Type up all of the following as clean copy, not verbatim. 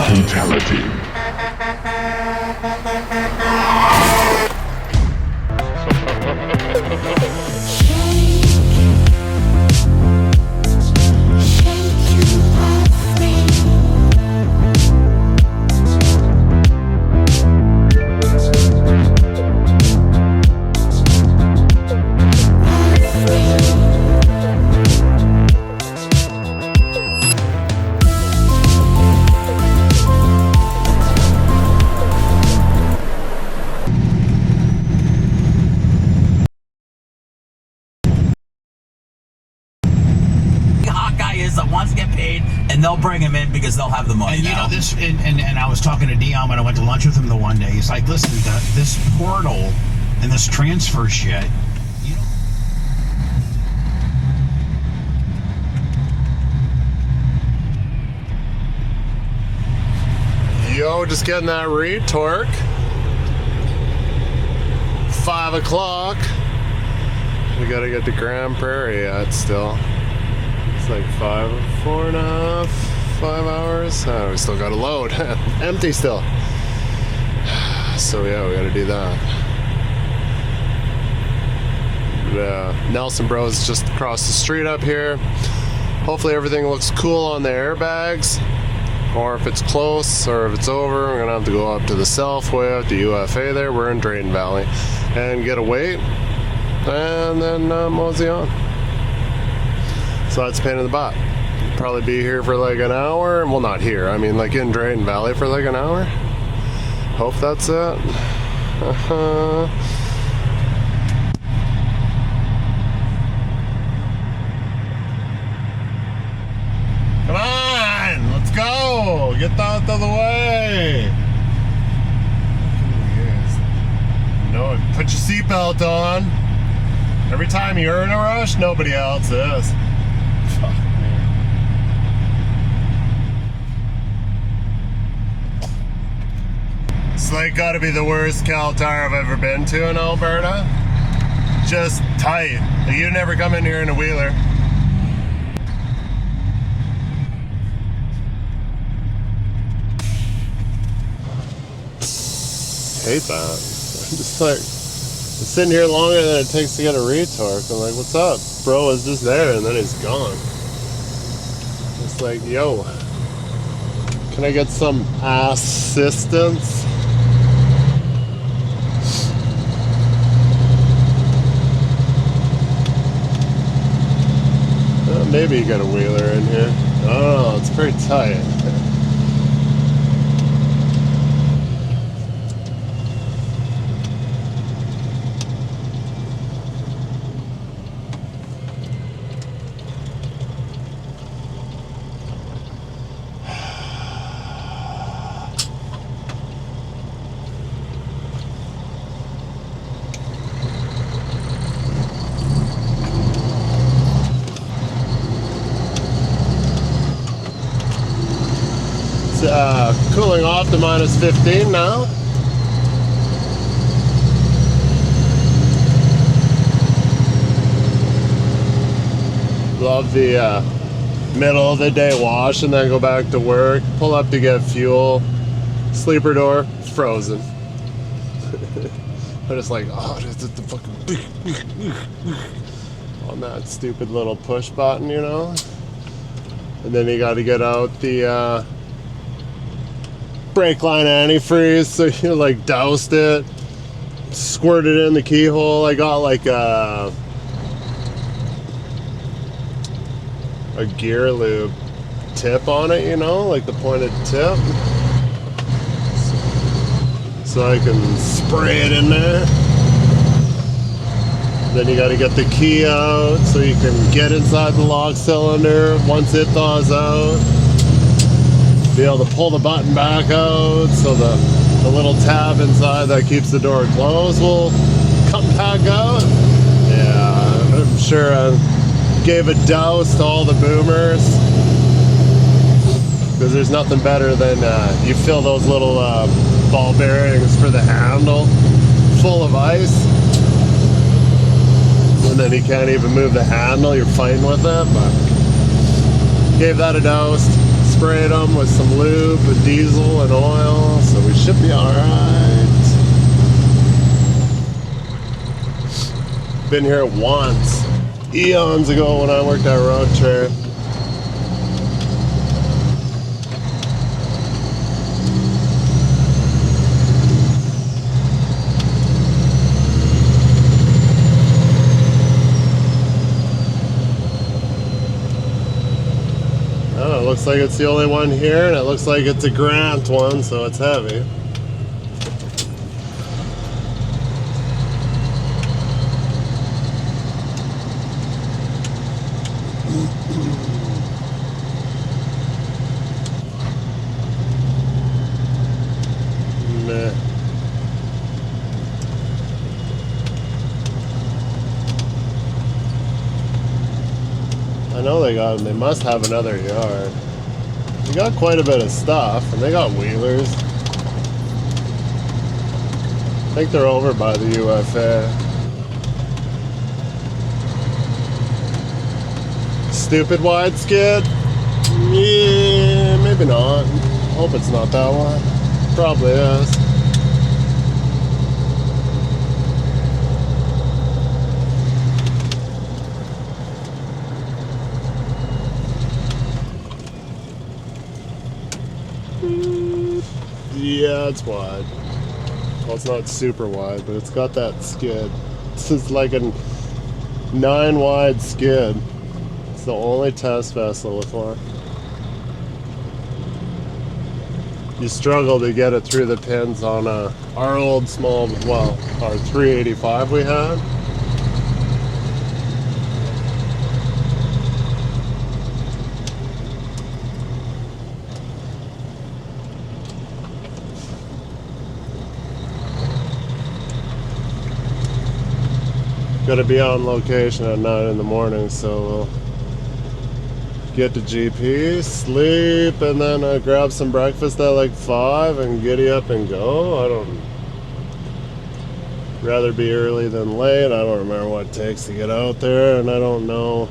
Fatality. That wants to get paid, and they'll bring him in because they'll have the money. And you now. know this, and I was talking to Dion when I went to lunch with him the one day. He's like, "Listen, this portal and this transfer shit." Yo, just getting that retorque. 5 o'clock. We gotta get to Grand Prairie yet still. It's like 4.5, 5 hours. Oh, we still got to load. Empty still. So yeah, we got to do that. Nelson Bros just across the street up here. Hopefully everything looks cool on the airbags. Or if it's close, or if it's over, we're gonna have to go up to the Selfway, up to UFA there. We're in Drayton Valley. And get a weight. And then mosey on. So that's a pain in the butt. Probably be here for like an hour. Well, not here. I mean, like in Drayton Valley for like an hour. Hope that's it. Come on, let's go. Get that out of the way. No, put your seatbelt on. Every time you're in a rush, nobody else is. Fuck me. It's like gotta be the worst Caltar I've ever been to in Alberta. Just tight. Like, you never come in here in a wheeler. Hate that. I'm just like, it's sitting here longer than it takes to get a retorque. I'm like, what's up? Bro was just there and then he's gone. It's like, yo, can I get some assistance? Maybe you got a wheeler in here. I don't know, it's pretty tight. Cooling off to -15 now. Love the middle of the day wash and then go back to work. Pull up to get fuel. Sleeper door frozen. I'm just like, oh, this is the fucking on that stupid little push button, you know. And then you got to get out the brake line antifreeze, so you like doused it, squirt it in the keyhole. I got like a gear lube tip on it, you know, like the pointed tip, so I can spray it in there. Then you got to get the key out so you can get inside the lock cylinder once it thaws out. Be able to pull the button back out so the little tab inside that keeps the door closed will come back out. Yeah, I'm sure I gave a douse to all the boomers, because there's nothing better than you fill those little ball bearings for the handle full of ice, and then you can't even move the handle, you're fighting with it. But gave that a douse, sprayed them with some lube, with diesel and oil, so we should be alright. Been here once, eons ago when I worked at Road Trip. Oh, it looks like it's the only one here, and it looks like it's a Grant one, so it's heavy. Meh. I know they must have another yard. They got quite a bit of stuff, and they got wheelers. I think they're over by the UFA. Stupid wide skid? Yeah, maybe not. Hope it's not that one. Probably is. Yeah, it's wide. Well, it's not super wide, but it's got that skid. This is like a 9 wide skid. It's the only test vessel with one. You struggle to get it through the pins on our old small, well, our 385 we had. Gotta be on location at 9 in the morning, so we'll get to GP, sleep, and then grab some breakfast at like 5 and giddy up and go. I don't... rather be early than late. I don't remember what it takes to get out there, and I don't know.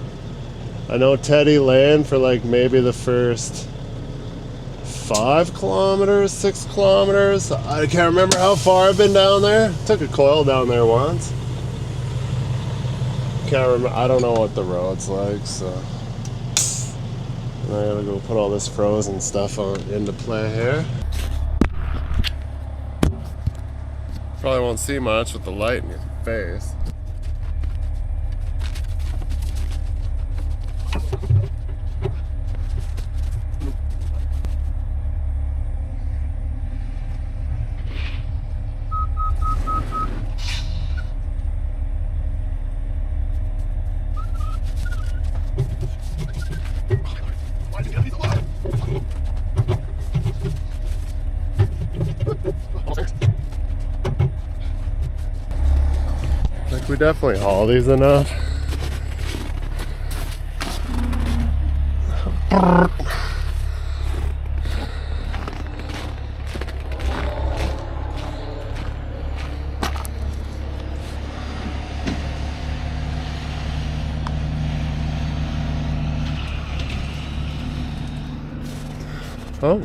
I know Teddy Lane for like maybe the first 5 kilometers, 6 kilometers. I can't remember how far I've been down there. Took a coil down there once. Can't remember. I don't know what the road's like, so I gotta go put all this frozen stuff into play here. Probably won't see much with the light in your face. We definitely haul these enough. Oh,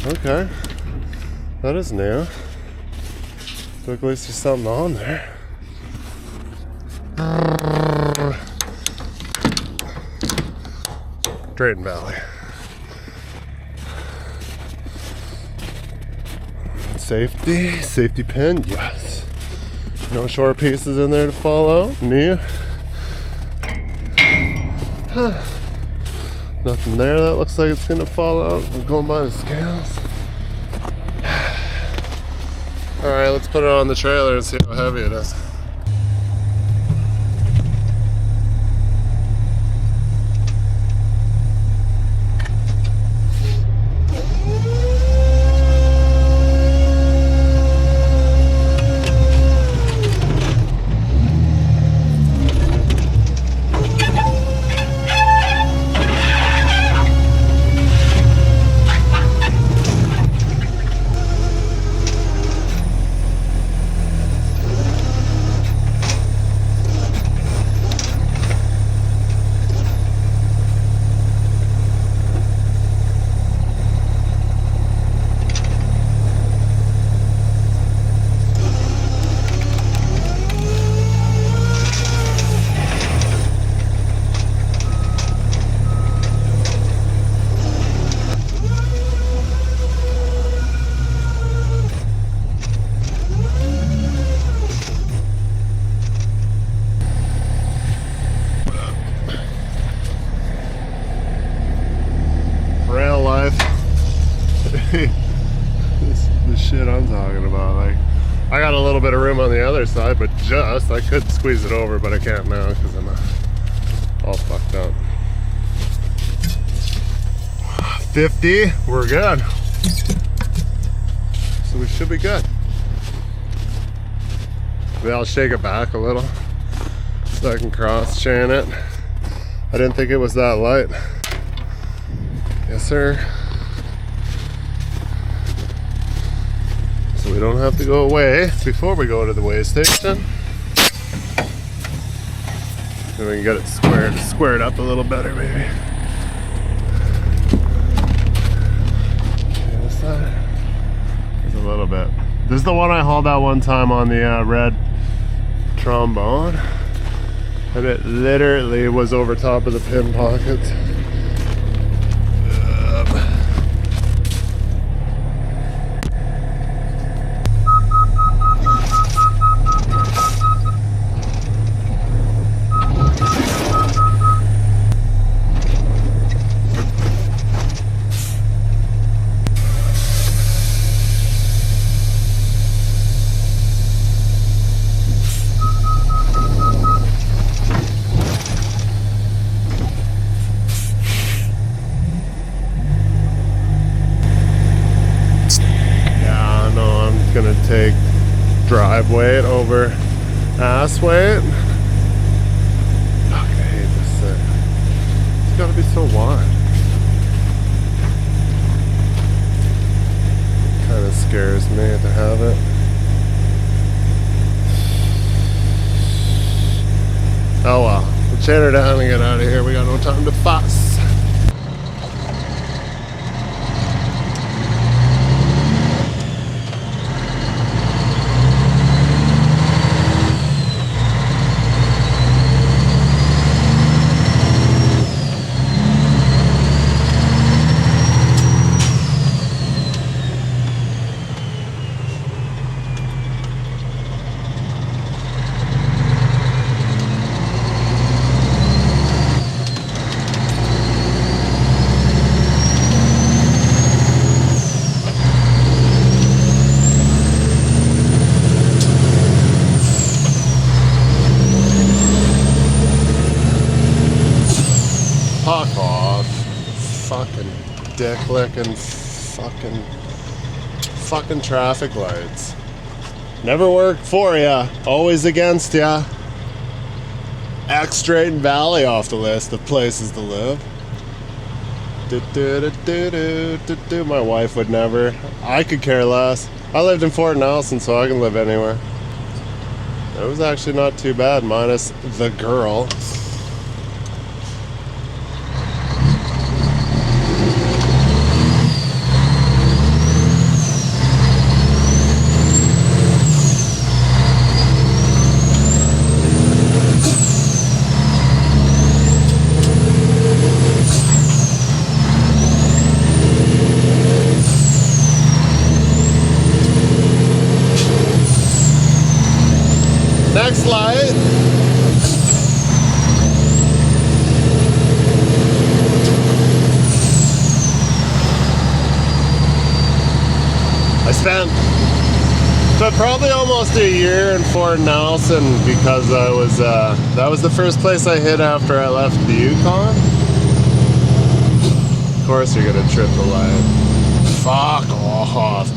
okay. That is new. So at least there's something on there. Drayton Valley. Safety pin, yes. No short pieces in there to fall out. New. Nothing there that looks like it's gonna fall out. I'm going by the scales. Alright, let's put it on the trailer and see how heavy it is. this is the shit I'm talking about. Like, I got a little bit of room on the other side, but I could squeeze it over, but I can't now because I'm all fucked up. 50, we're good. So we should be good. Maybe I'll shake it back a little so I can cross chain it. I didn't think it was that light. Yes, sir. So we don't have to go away before we go to the weigh station. And we can get it squared up a little better, maybe. What's that? There's a little bit. This is the one I hauled out one time on the red trombone. And it literally was over top of the pin pockets. Gonna take drive weight over ass weight. Fuck, I hate this thing. It's gotta be so wide. Kinda scares me to have it. Oh well. We'll chain her down and get out of here. We got no time to fuss. Fuck off. Fucking dick licking fucking traffic lights. Never worked for ya, always against ya. X Drayton Valley off the list of places to live. My wife would never. I could care less. I lived in Fort Nelson, so I can live anywhere. It was actually not too bad, minus the girl. Next light. I spent probably almost a year in Fort Nelson because I was that was the first place I hit after I left the Yukon. Of course you're gonna trip the light. Fuck off.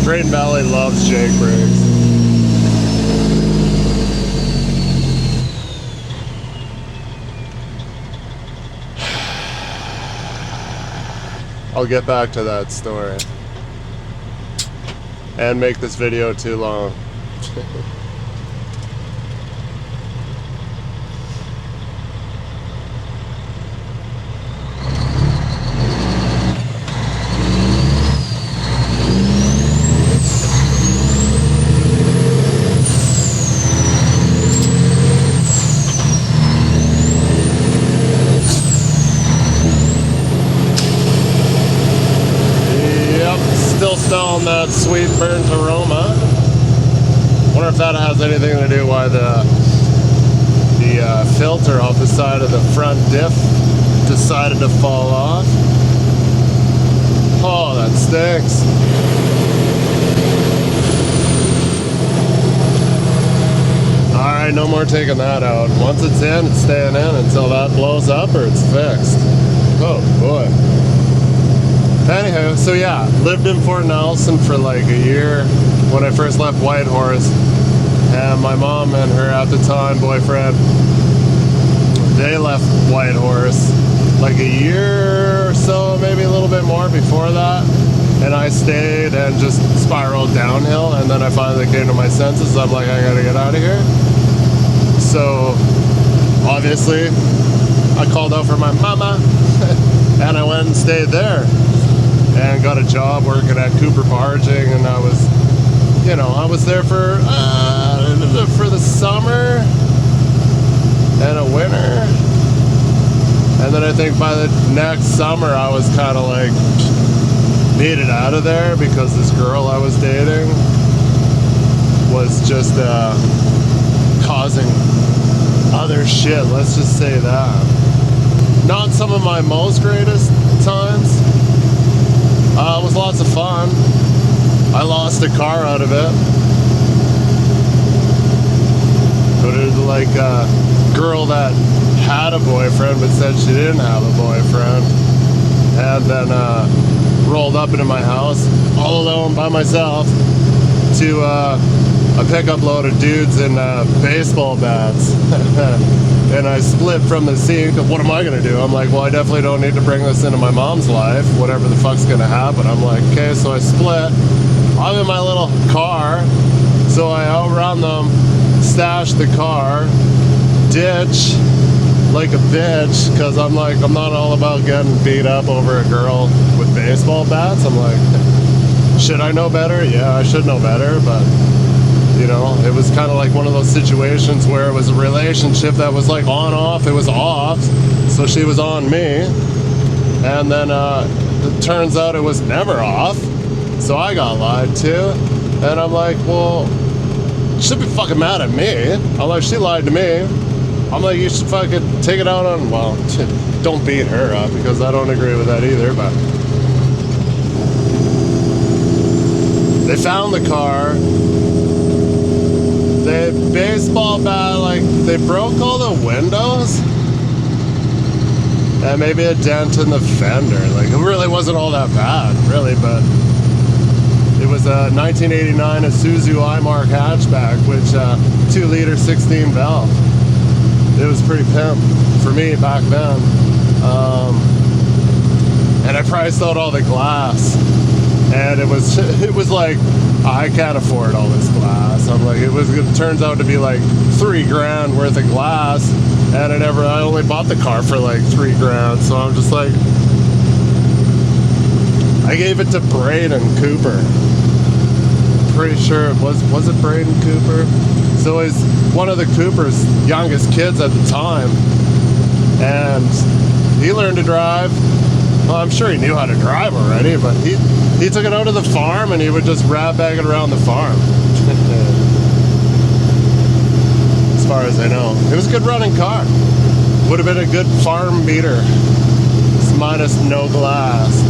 Drayton Valley loves Jake brakes. I'll get back to that story and make this video too long. Still smelling that sweet burnt aroma. Wonder if that has has anything to do why the filter off the side of the front diff decided to fall off. Oh, that stinks. Alright, no more taking that out. Once it's in, it's staying in until that blows up or it's fixed. Oh boy. Anywho, so yeah, lived in Fort Nelson for like a year when I first left Whitehorse. And my mom and her at the time boyfriend, they left Whitehorse like a year or so, maybe a little bit more before that. And I stayed and just spiraled downhill. And then I finally came to my senses. I'm like, I gotta get out of here. So obviously I called out for my mama and I went and stayed there and got a job working at Cooper Barging. And I was, you know, I was there for the summer and a winter. And then I think by the next summer I was kind of like needed out of there because this girl I was dating was just causing other shit, let's just say that. Not some of my most greatest times. It was lots of fun. I lost a car out of it. But it was like a girl that had a boyfriend but said she didn't have a boyfriend. And then rolled up into my house all alone by myself to a pickup load of dudes in baseball bats. And I split from the scene. What am I gonna do? I'm like, well, I definitely don't need to bring this into my mom's life, whatever the fuck's gonna happen. I'm like, okay, so I split. I'm in my little car, so I outrun them, stash the car, ditch like a bitch, because I'm like, I'm not all about getting beat up over a girl with baseball bats. I'm like, should I know better? Yeah, I should know better, but you know, it was kind of like one of those situations where it was a relationship that was like on off. It was off, so she was on me, and then it turns out it was never off, so I got lied to. And I'm like, well, she should be fucking mad at me. I'm like, she lied to me. I'm like, you should fucking take it out on, well, don't beat her up, because I don't agree with that either, but they found the car. They baseball bat, like, they broke all the windows and maybe a dent in the fender. Like, it really wasn't all that bad, really, but it was a 1989 Isuzu iMark hatchback, which 2-liter 16 valve. It was pretty pimp for me back then. And I priced out all the glass, and it was like, I can't afford all this glass. I'm like, it turns out to be like $3,000 worth of glass, and I only bought the car for like $3,000. So I'm just like, I gave it to Braden Cooper. Pretty sure it was it Braden Cooper? So he's one of the Cooper's youngest kids at the time, and he learned to drive. Well, I'm sure he knew how to drive already, but he took it out to the farm and he would just rat bag it around the farm. As far as I know. It was a good running car. Would have been a good farm beater. It's minus no glass.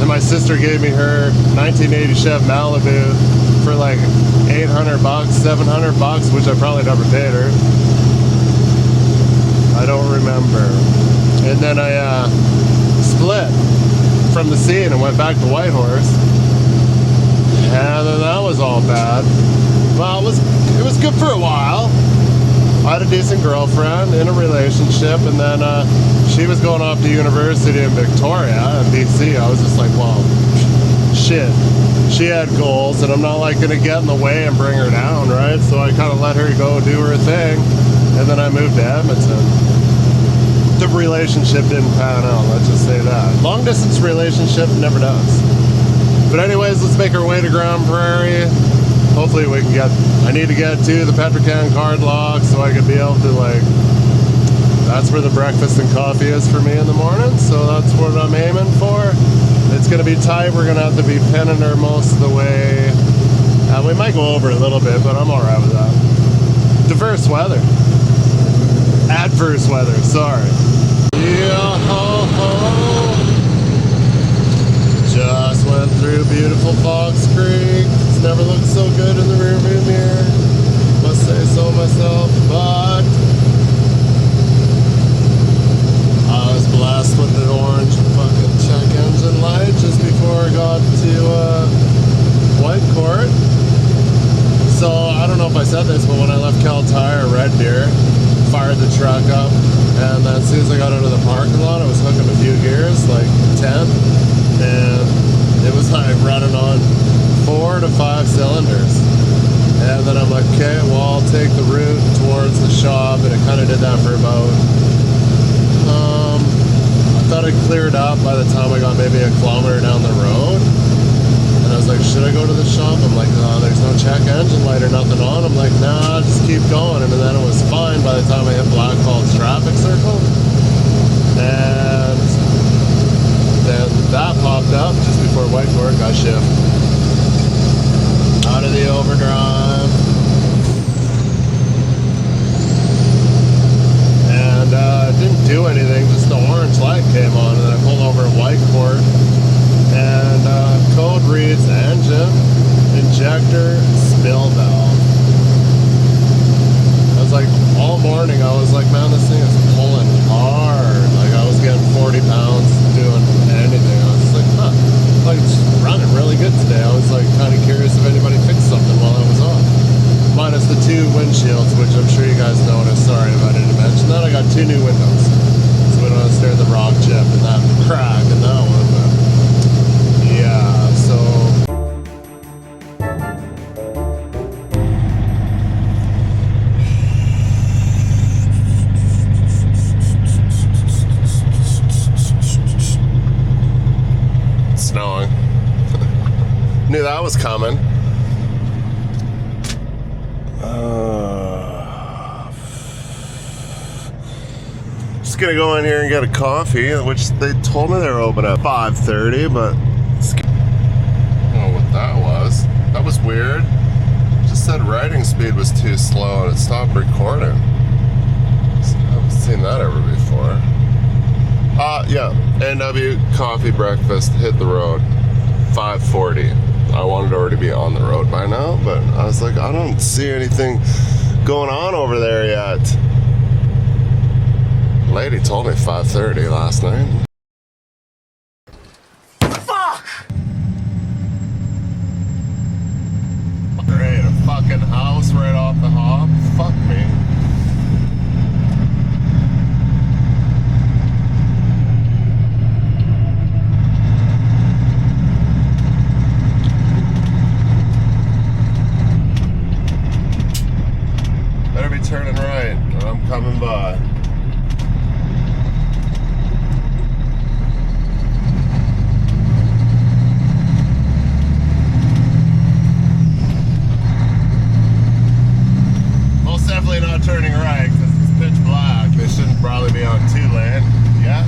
And my sister gave me her 1980 Chev Malibu for like $800, $700, which I probably never paid her. I don't remember. And then I split from the scene and went back to Whitehorse, and then that was all bad. Well, it was good for a while. I had a decent girlfriend in a relationship, and then she was going off to university in Victoria in BC. I was just like, well, shit. She had goals, and I'm not like gonna get in the way and bring her down, right? So I kind of let her go do her thing, and then I moved to Edmonton. The relationship didn't pan out, let's just say that. Long distance relationship never does. But anyways, let's make our way to Grand Prairie. Hopefully we can I need to get to the Petrocan card lock so I can be able to, like, that's where the breakfast and coffee is for me in the morning. So that's what I'm aiming for. It's gonna be tight. We're gonna have to be pinning her most of the way. We might go over a little bit, but I'm all right with that. Adverse weather. Adverse weather, sorry. Yeah, ho, ho. Just went through beautiful Fox Creek. It's never looked so good in the rearview mirror. Must say so myself, but I was blessed with the orange fucking check engine light just before I got to White Court. So I don't know if I said this, but when I left Cal Tire, Red Deer, fired the truck up, and then as soon as I got out of the parking lot, I was hooking a few gears, like 10, and it was like running on 4 to 5 cylinders. And then I'm like, okay, well, I'll take the route towards the shop, and it kind of did that for about, I thought it cleared up by the time I got maybe a kilometer down the road. And I was like, should I go to the shop? I'm like, oh, there's no check engine light or nothing on. I'm like, nah, just keep going. And then it was fine by the time I hit Blackfalds traffic circle. And then that popped up just before White Court got shipped. Out of the overdrive. And it didn't do anything, just the orange light came on, and then I pulled over at White Court, and code reads engine, injector, spill valve. I was like, all morning I was like, man, this thing is pulling hard. Like I was getting 40 pounds doing anything. I was like, huh, like it's running really good today. I was like kind of curious if anybody fixed something while I was on. Minus the 2 windshields, which I'm sure you guys noticed. Sorry if I didn't mention that. I got 2 new windows. So we don't have to stare at the rock chip and that crack and that one. But yeah, so. It's snowing. Knew that was coming. Just gonna go in here and get a coffee, which they told me they were open at 5:30, but I don't know what that was. That was weird. It just said writing speed was too slow and it stopped recording. So I haven't seen that ever before. Yeah, NW coffee breakfast hit the road 5:40. I wanted to already be on the road by now, but I was like, I don't see anything going on over there yet. Lady told me 5:30 last night. Fuck! Great, a fucking house right off the hop. Fuck me. Better be turning right, or I'm coming by. Definitely not turning right because it's pitch black. They shouldn't probably be on 2-lane. Yeah.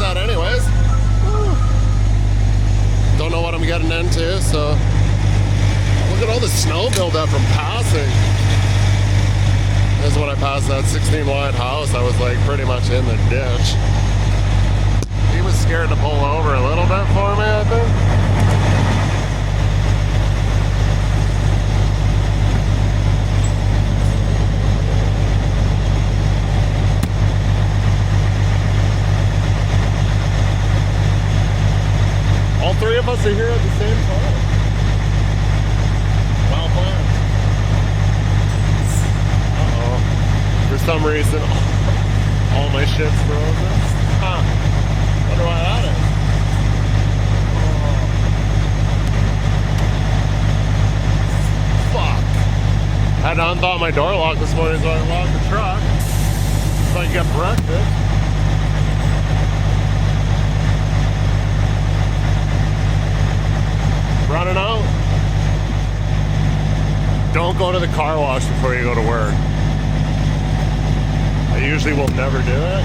that anyways. Don't know what I'm getting into, so look at all the snow buildup from passing. This is when I passed that 16 wide house. I was like pretty much in the ditch. He was scared to pull over a little bit for me, I think. All three of us are here at the same time. Well planned. Uh-oh. For some reason, all my shit's frozen. Huh. Wonder why that is. Oh. Fuck. Had to unthought my door lock this morning, so I locked the truck so I could get breakfast. Running out. Don't go to the car wash before you go to work. I usually will never do it.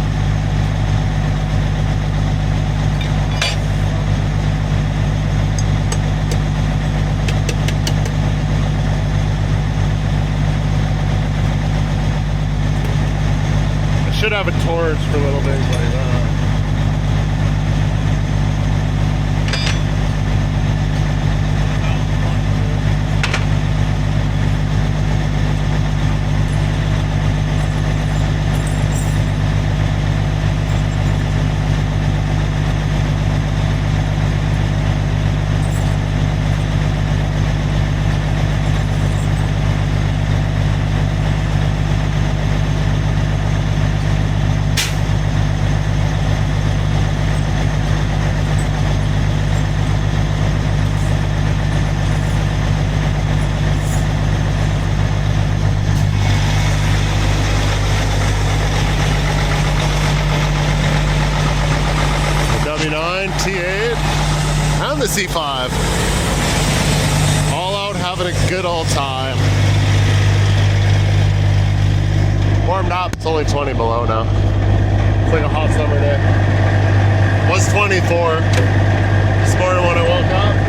I should have a torch for little things like that. T8 and the C5 all out having a good old time. Warmed up. It's only 20 below now. It's like a hot summer day. It was 24 this morning when I woke up.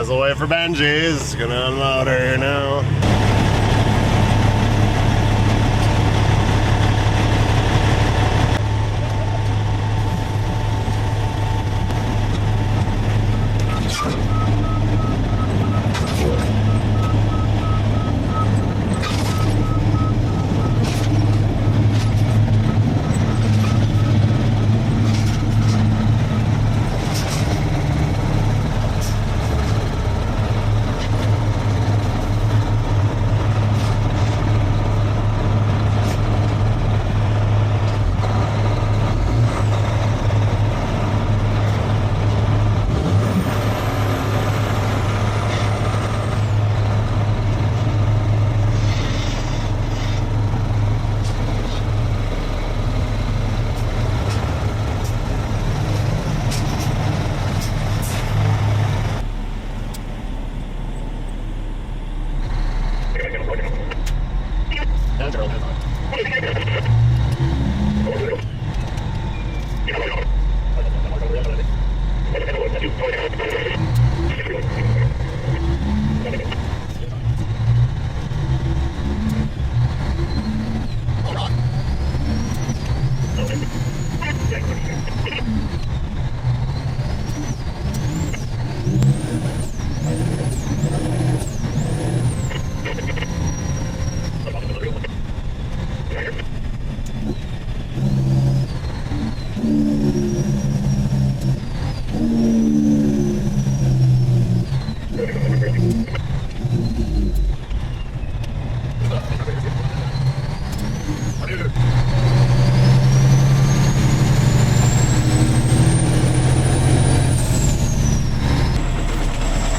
Muzzle wait for Benji's. Gonna unload her now.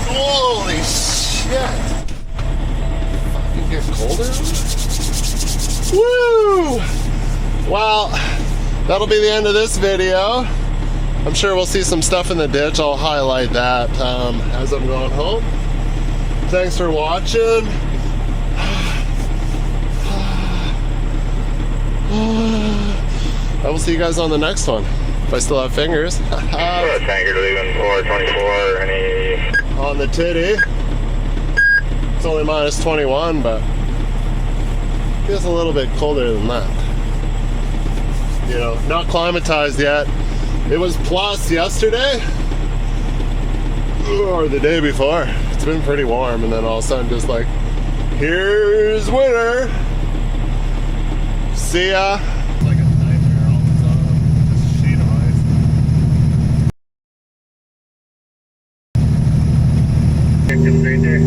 Holy shit! Fucking get colder? Woo! Well, that'll be the end of this video. I'm sure we'll see some stuff in the ditch. I'll highlight that as I'm going home. Thanks for watching. I will see you guys on the next one. If I still have fingers. Tanker leaving 424, any... On the titty. It's only minus 21, but feels a little bit colder than that. You know, not climatized yet. It was plus yesterday or the day before. It's been pretty warm, and then all of a sudden just like, here's winter. See ya. It's like a nightmare all the time. Just a sheet of ice. Just right there.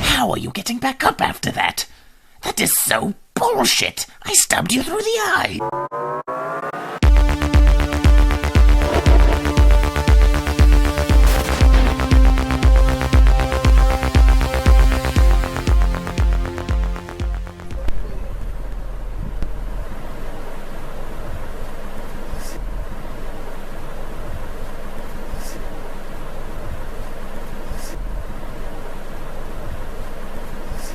How are you getting back up after that? That is so bullshit. I stabbed you through the eye.